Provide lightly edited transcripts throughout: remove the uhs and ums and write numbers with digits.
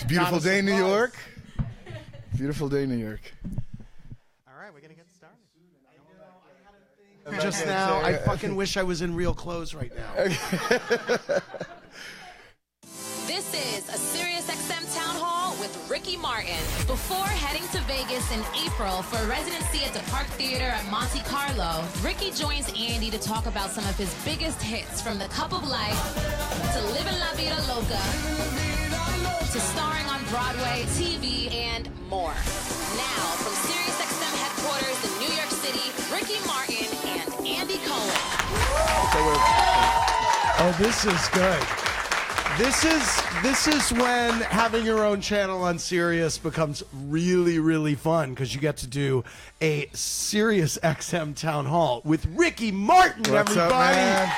Beautiful day in New York. Beautiful day in New York. All right, we're going to get started. Just now, I fucking wish I was in real clothes right now. This is a SiriusXM Town Hall with Ricky Martin. Before heading to Vegas in April for residency at the Park Theater at Monte Carlo, Ricky joins Andy to talk about some of his biggest hits, from The Cup of Life to Livin' La Vida Loca to starring on Broadway, TV, and more. Now, from SiriusXM headquarters in New York City, Ricky Martin and Andy Cohen. Oh, this is good. This is when having your own channel on Sirius becomes really, really fun, because you get to do a Sirius XM Town Hall with Ricky Martin, What's everybody. up, man?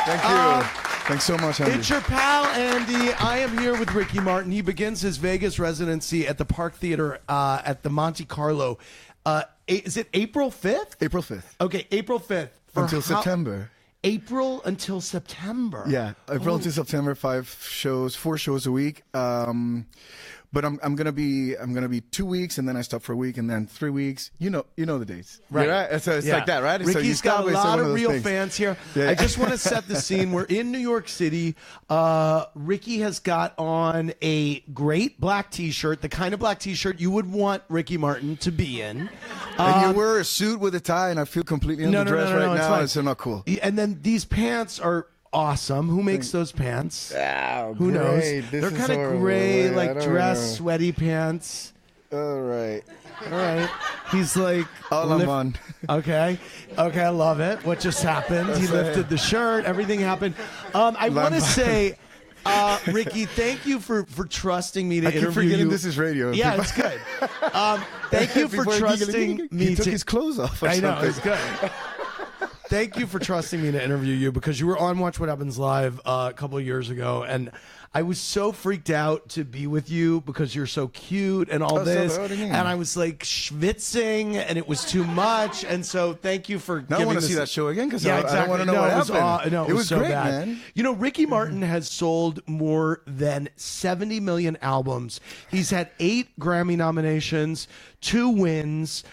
Thank you. Thanks so much, Andy. It's your pal, Andy. I am here with Ricky Martin. He begins his Vegas residency at the Park Theater at the Monte Carlo. Is it April 5th? April 5th. Okay, April 5th. Until September. April until September. Yeah, April until September, 4 shows a week. But I'm gonna be 2 weeks, and then I stop for a week, and then 3 weeks. You know the dates, right? So it's like that, right? Ricky's so got a lot of real things. fans here. Yeah. I just want to set the scene. We're in New York City. Ricky has got on a great black T-shirt, the kind of black T-shirt you would want Ricky Martin to be in. And you wear a suit with a tie, and I feel completely underdressed right now. It's not cool. And then these pants are awesome. Who makes those pants? Oh, Who knows? This They're kind of gray, like dress, sweaty pants. All right. He's like, I'm on. Okay, I love it. What just happened? He lifted the shirt. Everything happened. I want to say, Ricky, thank you for trusting me to interview you. I keep forgetting this is radio. Yeah, it's good. Thank you for trusting me. He took his clothes off. I know, it's good. Thank you for trusting me to interview you, because you were on Watch What Happens Live a couple of years ago, and I was so freaked out to be with you because you're so cute and all this, and I was like schwitzing, and it was too much, and so thank you for. Now I want to see that show again, because I don't want to know what happened. It was so great, bad. man. You know, Ricky Martin has sold more than 70 million albums. He's had 8 Grammy nominations, 2 wins.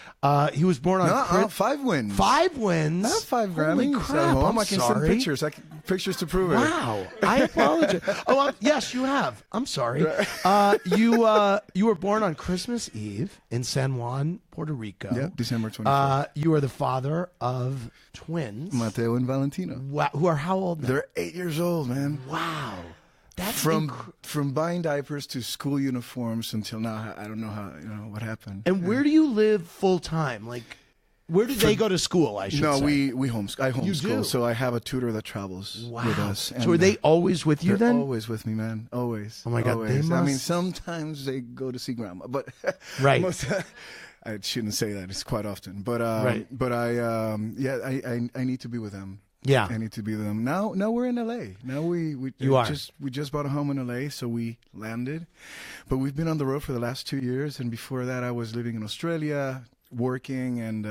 He was born on 5 wins. 5 wins. I have 5 Holy Grammys crap, at home. I'm I can sorry. send pictures. Pictures to prove it. Wow, I apologize. Yes, you have. I'm sorry. You were born on Christmas Eve in San Juan, Puerto Rico. Yeah, December 24th. You are the father of twins, Mateo and Valentino. Wow, who are how old now? They're 8 years old, man. Wow. That's From buying diapers to school uniforms until now, I don't know what happened. And where do you live full time? Like, where did they go to school? I should say. No, we homeschool. I You do? homeschool, so I have a tutor that travels with us. So are they always with you they're then? always with me, man. Always. Oh my God, always. they must. I mean, sometimes they go to see grandma, but Right. I shouldn't say that. It's quite often, but Right. But I need to be with them. Yeah. I need to be with them. Now we're in LA. Now we just bought a home in LA, so we landed. But we've been on the road for the last 2 years, and before that I was living in Australia, working, and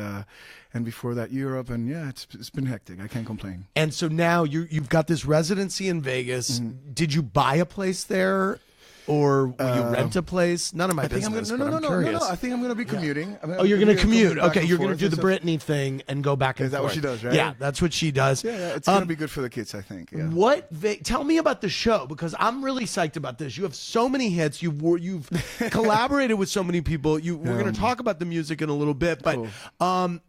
before that Europe, and yeah, it's been hectic. I can't complain. And so now you've got this residency in Vegas. Mm-hmm. Did you buy a place there, or will you rent a place? None of my business. No. I'm curious. I think I'm going to be commuting. Oh, you're going to commute. back Okay, and you're going to forth do the and stuff. Britney thing and go back and Is that forth. what she does, right? Yeah, that's what she does. Yeah, it's going to be good for the kids, I think. Yeah. Tell me about the show, because I'm really psyched about this. You have so many hits. You've collaborated with so many people. We're going to talk about the music in a little bit, but Cool.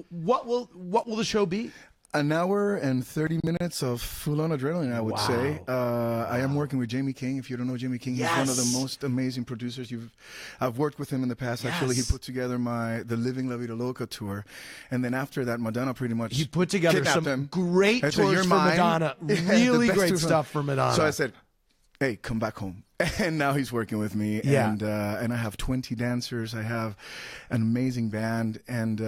what will the show be? An hour and 30 minutes of full-on adrenaline, I would say. I am working with Jamie King. If you don't know Jamie King, he's one of the most amazing producers. I've worked with him in the past. Yes. Actually, he put together the Living La Vida Loca tour, and then after that, Madonna pretty much He put together kidnapped some him. great I said, tours "You're for mine." Madonna. Yeah, Really the best great tour stuff for Madonna. So I said, hey, come back home. And now he's working with me, Yeah. and I have 20 dancers. I have an amazing band, and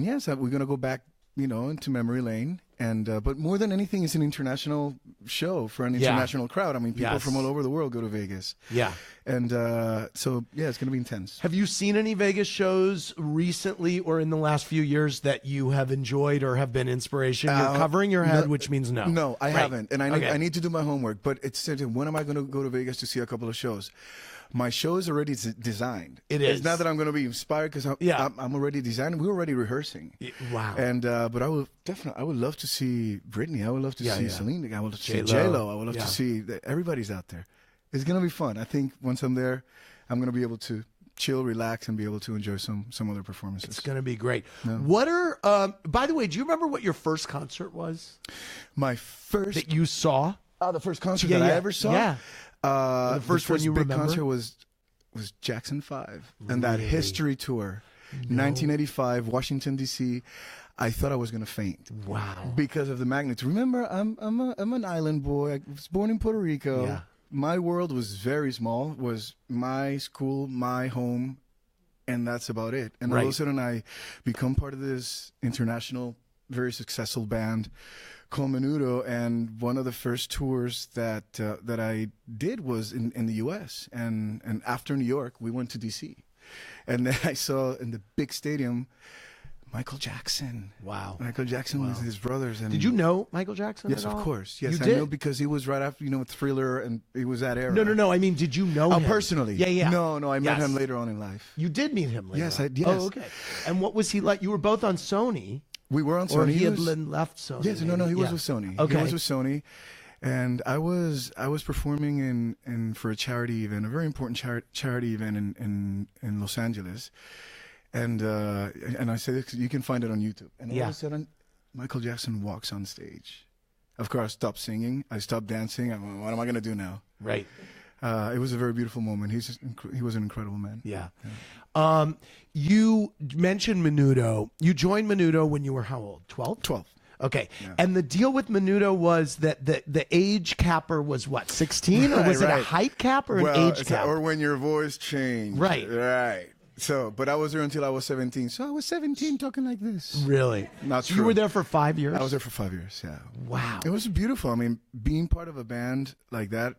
yes, we're gonna go back, into memory lane. And but more than anything, it's an international show for an international crowd. I mean, people from all over the world go to Vegas. Yeah. And so, yeah, it's going to be intense. Have you seen any Vegas shows recently or in the last few years that you have enjoyed or have been inspiration? You're covering your head, which means no. No, I Right. haven't. And Okay. I need to do my homework. But it's when am I going to go to Vegas to see a couple of shows? my show is already designed. It is. It's not that I'm going to be inspired because I'm already designed. We're already rehearsing. Wow. And but I would love to see Britney. I would love to see Celine. I would love to see J-Lo. J-Lo. I would love to see everybody's out there. It's going to be fun. I think once I'm there, I'm going to be able to chill, relax, and be able to enjoy some other performances. It's going to be great. What are, by the way, do you remember what your first concert was? My first that you saw? The first concert that I ever saw? Yeah. The first one you big remember? concert was Jackson 5 and that History Tour, 1985, Washington, D.C. I thought I was going to faint. Wow. Because of the magnitude. Remember, I'm an island boy. I was born in Puerto Rico. Yeah. My world was very small. It was my school, my home, and that's about it. And all of a sudden, I become part of this international, very successful band called Menudo. And one of the first tours that I did was in the U.S. And after New York, we went to D.C. And then I saw in the big stadium Michael Jackson. Wow. Michael Jackson with his brothers. And did you know Michael Jackson Yes, at all? of course. Yes, you I did? know because he was right after, with Thriller, and he was that era. No. I mean, did you know him? Personally? Yeah. No, I met him later on in life. You did meet him later Yes, on. yes. Oh, okay. And what was he like? You were both on Sony. We were on Sony. Or he had left Sony. Yes, no, he was with Sony. Okay. He was with Sony. And I was performing in for a charity event, a very important charity event in Los Angeles. And I say this 'cause you can find it on YouTube. And all of a sudden, Michael Jackson walks on stage. Of course, I stopped singing. I stopped dancing. What am I going to do now? Right. It was a very beautiful moment. He was an incredible man. Yeah. You mentioned Menudo. You joined Menudo when you were how old? 12? 12. Okay. Yeah. And the deal with Menudo was that the age capper was what, 16? Or was it a height cap or an age cap? Or when your voice changed. Right. So, but I was there until I was 17. So I was 17 talking like this. Really? Not true. You were there for 5 years? I was there for 5 years, yeah. Wow. It was beautiful. I mean, being part of a band like that,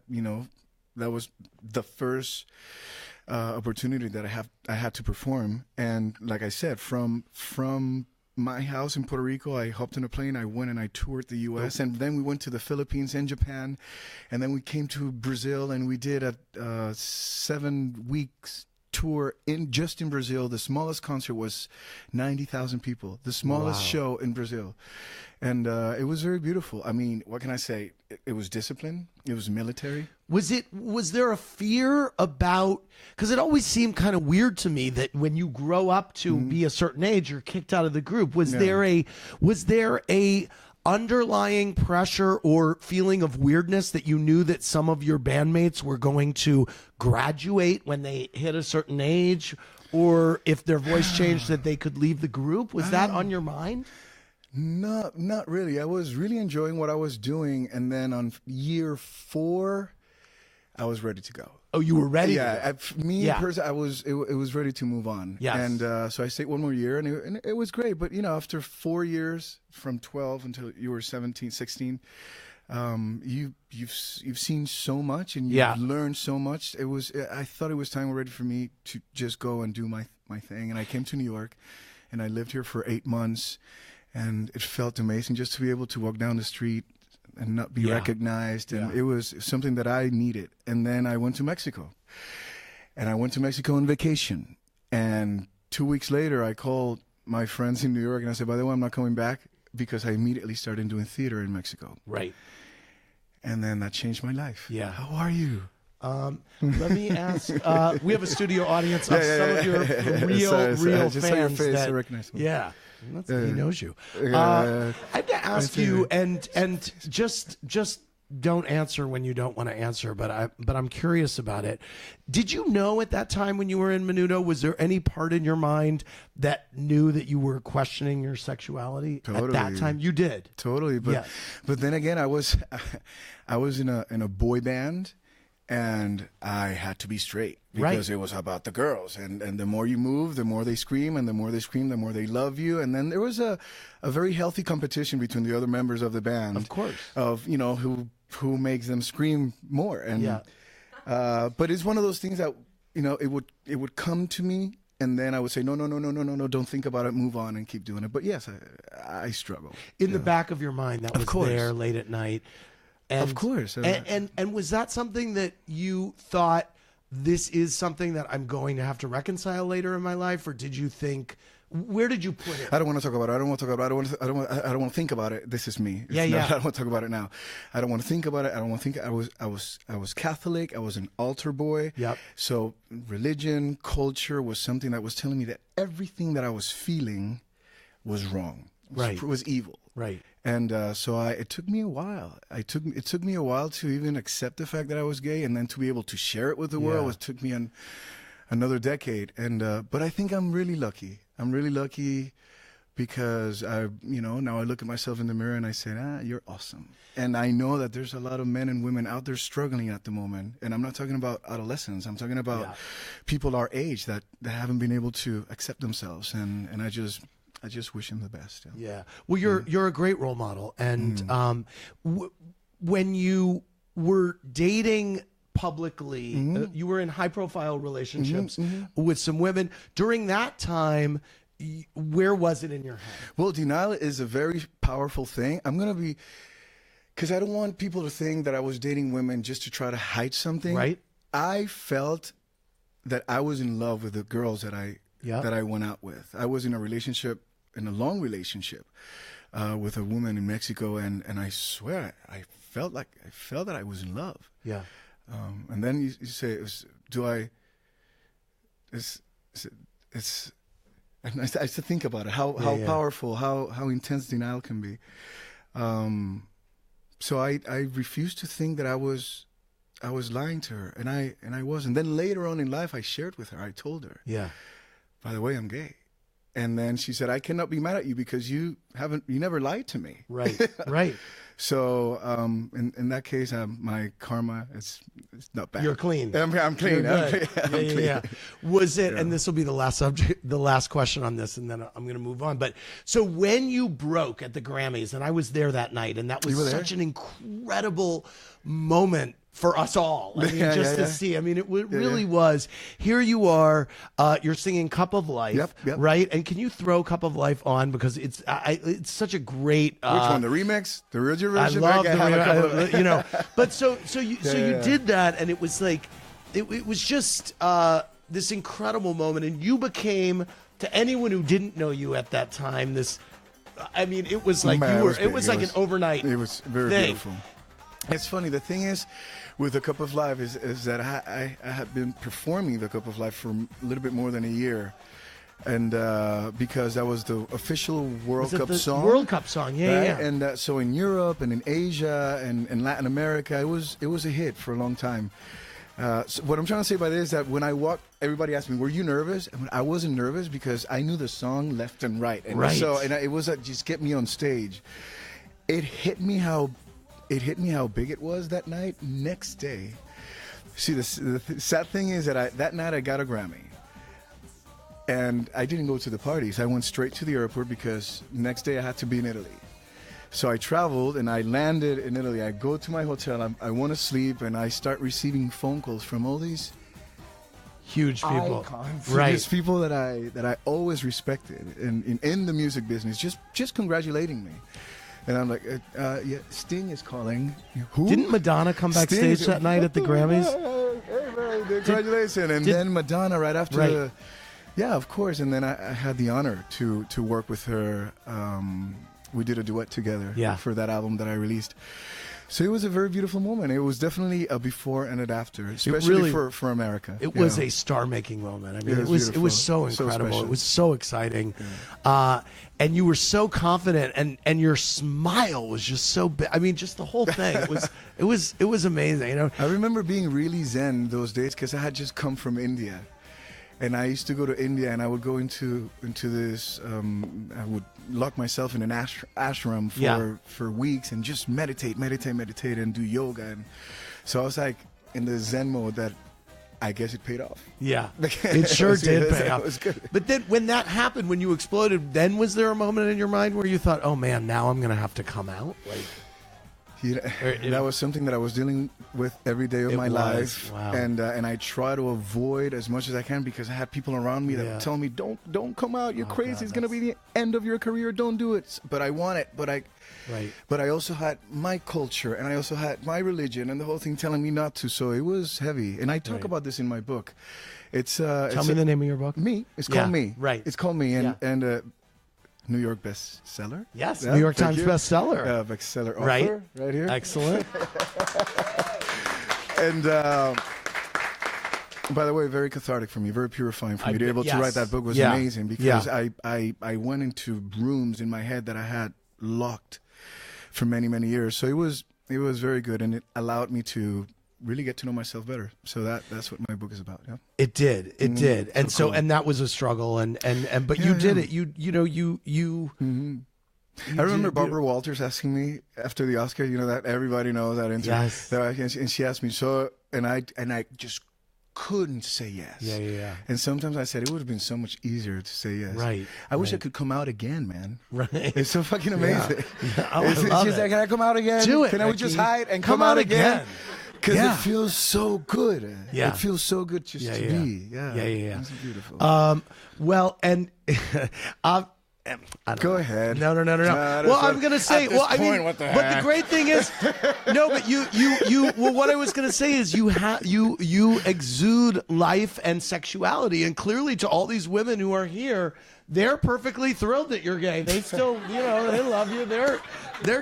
that was the first opportunity that I had to perform. And like I said, from my house in Puerto Rico, I hopped in a plane, I went and I toured the U.S., and then we went to the Philippines and Japan, and then we came to Brazil, and we did a 7 weeks tour just in Brazil. The smallest concert was 90,000 people, the smallest show in Brazil. And it was very beautiful. I mean, what can I say? It was discipline. It was military. Was there a fear about, because it always seemed kind of weird to me that when you grow up to be a certain age, you're kicked out of the group. Was there a underlying pressure or feeling of weirdness that you knew that some of your bandmates were going to graduate when they hit a certain age, or if their voice changed that they could leave the group? Was that on your mind? No, not really. I was really enjoying what I was doing, and then on year 4, I was ready to go. Oh, you were ready? Yeah, personally, it was ready to move on. Yes. And so I stayed one more year, and it was great. But after 4 years, from 12 until you were 17, 16, you've seen so much, and you've learned so much. I thought it was time already for me to just go and do my thing. And I came to New York, and I lived here for 8 months, and it felt amazing just to be able to walk down the street and not be recognized. And it was something that I needed. And then I went to Mexico. And I went to Mexico on vacation. And 2 weeks later, I called my friends in New York, and I said, by the way, I'm not coming back, because I immediately started doing theater in Mexico. Right. And then that changed my life. Yeah. How are you? Let me ask. We have a studio audience of some of your real just fans. Saw your face, that, I recognize them. Yeah. He knows you. I have to ask you, and just don't answer when you don't want to answer, but I'm curious about it. Did you know at that time when you were in Menudo, was there any part in your mind that knew that you were questioning your sexuality at that time? You did. Totally. But then again, I was in a boy band, and I had to be straight because it was about the girls. And the more you move, the more they scream, and the more they scream, the more they love you. And then there was a very healthy competition between the other members of the band. Of course. Of, who makes them scream more. And but it's one of those things that, it would come to me, and then I would say, no, don't think about it, move on and keep doing it. But yes, I struggle. In the back of your mind, that was there late at night. And, of course. And was that something that you thought, this is something that I'm going to have to reconcile later in my life, or did you think? Where did you put it? I don't want to talk about it. I don't want to talk about it. I don't want to think about it. This is me. I don't want to talk about it now. I don't want to think about it. I don't want to think. I was Catholic. I was an altar boy. Yep. So religion, culture was something that was telling me that everything that I was feeling was wrong. Was evil. Right. And so it took me a while. It took me a while to even accept the fact that I was gay, and then to be able to share it with the world. It took me another decade. And but I think I'm really lucky. I'm really lucky because now I look at myself in the mirror and I say, you're awesome. And I know that there's a lot of men and women out there struggling at the moment. And I'm not talking about adolescents. I'm talking about people our age that haven't been able to accept themselves. And I just wish them the best. Yeah. Well, you're a great role model. And when you were dating publicly, you were in high-profile relationships with some women. During that time, where was it in your head? Well, denial is a very powerful thing. Because I don't want people to think that I was dating women just to try to hide something. Right. I felt that I was in love with the girls that I went out with. I was in a long relationship with a woman in Mexico, and I swear I felt that I was in love. Yeah. And then you say, I used to think about it, how powerful, how intense denial can be. So I refused to think that I was lying to her, and I wasn't. Then later on in life, I shared with her. I told her, by the way, I'm gay. And then she said, I cannot be mad at you because you never lied to me. Right, right. So in that case, my karma it's not bad. You're clean. I'm clean. I'm clean. Yeah. Was it? And this will be the last question on this, and then I'm going to move on. But so when you broke at the Grammys, and I was there that night, and that was such an incredible moment for us all. I mean, to see. I mean, it really was. Here you are. You're singing "Cup of Life," yep. right? And can you throw "Cup of Life" on because it's such a great. Which one? The remix? The original version? I love the remix. But so you did that, and it was like, it was just this incredible moment, and you became, to anyone who didn't know you at that time, this. I mean, it was like It was like an overnight. It was very beautiful. It's funny. The thing is, with The Cup of Life is that I have been performing The Cup of Life for a little bit more than a year, and because that was the official World Cup song. World Cup song, yeah. And so in Europe and in Asia and in Latin America, it was a hit for a long time. So what I'm trying to say by this is that when I walked, everybody asked me, "Were you nervous?" And I wasn't nervous because I knew the song left and right, and it was just get me on stage. It hit me how big it was that night. Next day, see, the sad thing is that that night I got a Grammy, and I didn't go to the parties. I went straight to the airport because next day I had to be in Italy. So I traveled and I landed in Italy. I go to my hotel. I want to sleep, and I start receiving phone calls from all these huge people, icons, right? These people that I always respected in the music business, just congratulating me. And I'm like, Sting is calling. Who? Didn't Madonna come backstage that night at the Grammys? Hey, man, congratulations. And then Madonna right after. Yeah, of course. And then I had the honor to work with her. We did a duet together for that album that I released. So it was a very beautiful moment. It was definitely a before and an after, especially for America. It was a star-making moment. I mean, it was so incredible. So it was so exciting. Yeah. And you were so confident, and your smile was just so big. I mean, just the whole thing. It was amazing. You know, I remember being really zen those days because I had just come from India. And I used to go to India, and I would go into this. I would lock myself in an ashram for weeks and just meditate, and do yoga. And so I was like in the Zen mode that I guess it paid off. Yeah, it sure did pay off. It was good. But then when that happened, when you exploded, then was there a moment in your mind where you thought, "Oh man, now I'm going to have to come out"? Like, That was something that I was dealing with every day of my life, wow. and I try to avoid as much as I can because I had people around me that would tell me, "Don't come out, you're crazy. God, it's gonna be the end of your career. Don't do it." But I want it. But I also had my culture, and I also had my religion, and the whole thing telling me not to. So it was heavy, and I talk about this in my book. Tell me the name of your book. Me. It's called Me. Right. It's called Me, and New York bestseller. Yes, New York Times bestseller. Bestseller author, right here. Excellent. And by the way, very cathartic for me, very purifying for me. To be able to write that book was amazing because I went into rooms in my head that I had locked for many, many years. So it was very good, and it allowed me to really get to know myself better. So that's what my book is about. Yeah. It did. And so cool. and that was a struggle but you did it. You I remember Barbara Walters asking me after the Oscar, that everybody knows that interview. Yes. And she asked me, and I just couldn't say yes. Yeah. And sometimes I said it would have been so much easier to say yes. Right. I wish I could come out again, man. Right. It's so fucking amazing. I love She's it. like, "Can I come out again? Do it, Can I Ricky. just hide and come out again?" Because Yeah. it feels so good. Yeah. It feels so good just to be. Yeah. It's beautiful. Well, and I don't Go know. ahead. No. Well, I'm gonna say. At this Well, I mean, point, what the but heck? the great thing is, no. But you. Well, what I was gonna say is, you exude life and sexuality, and clearly to all these women who are here, they're perfectly thrilled that you're gay. They still, they love you. They're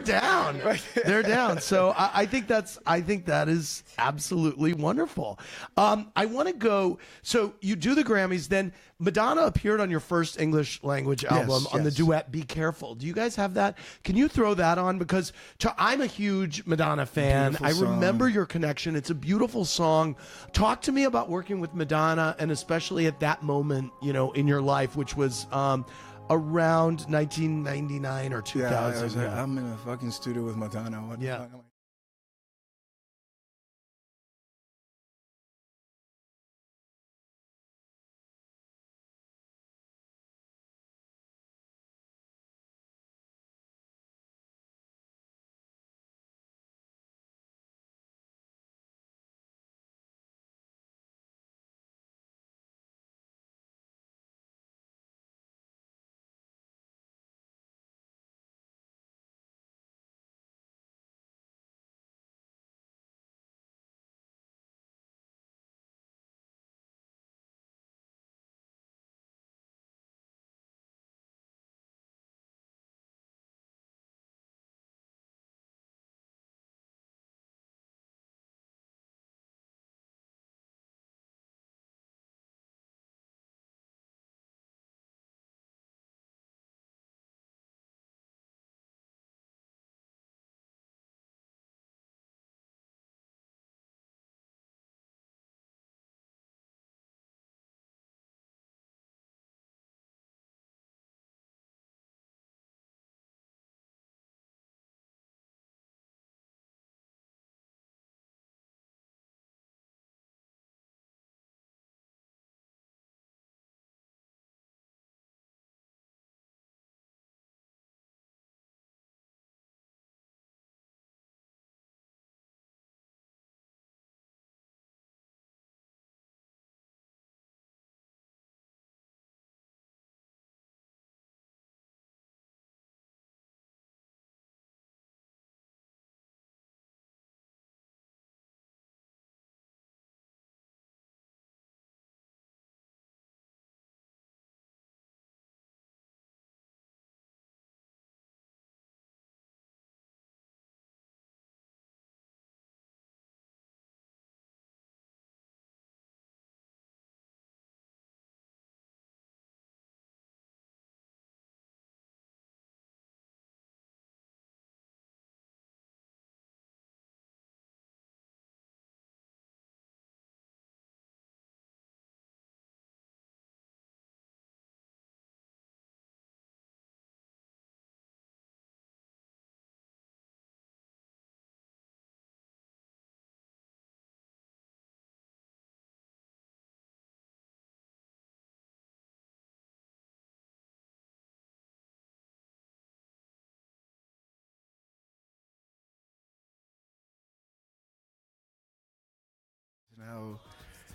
down. They're down. So I think that is absolutely wonderful. I want to go. So you do the Grammys, then Madonna appeared on your first English language album on the duet "Be Careful." Do you guys have that? Can you throw that on? Because I'm a huge Madonna fan. Beautiful I song. remember your connection. It's a beautiful song. Talk to me about working with Madonna, and especially at that moment, in your life, which was around 1999 or 2000. I'm in a fucking studio with Madonna. What the fuck?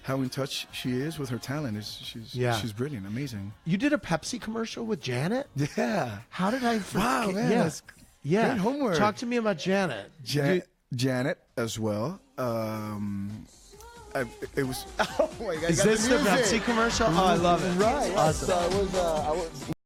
how in touch she is with her talent. She's brilliant, amazing. You did a Pepsi commercial with Janet? Yeah. How did I forget? Wow, man, yeah. that's great homework. Talk to me about Janet. Janet as well. It was. Oh my God! Is this the Pepsi commercial? Oh, I love it. Right. Awesome. So I was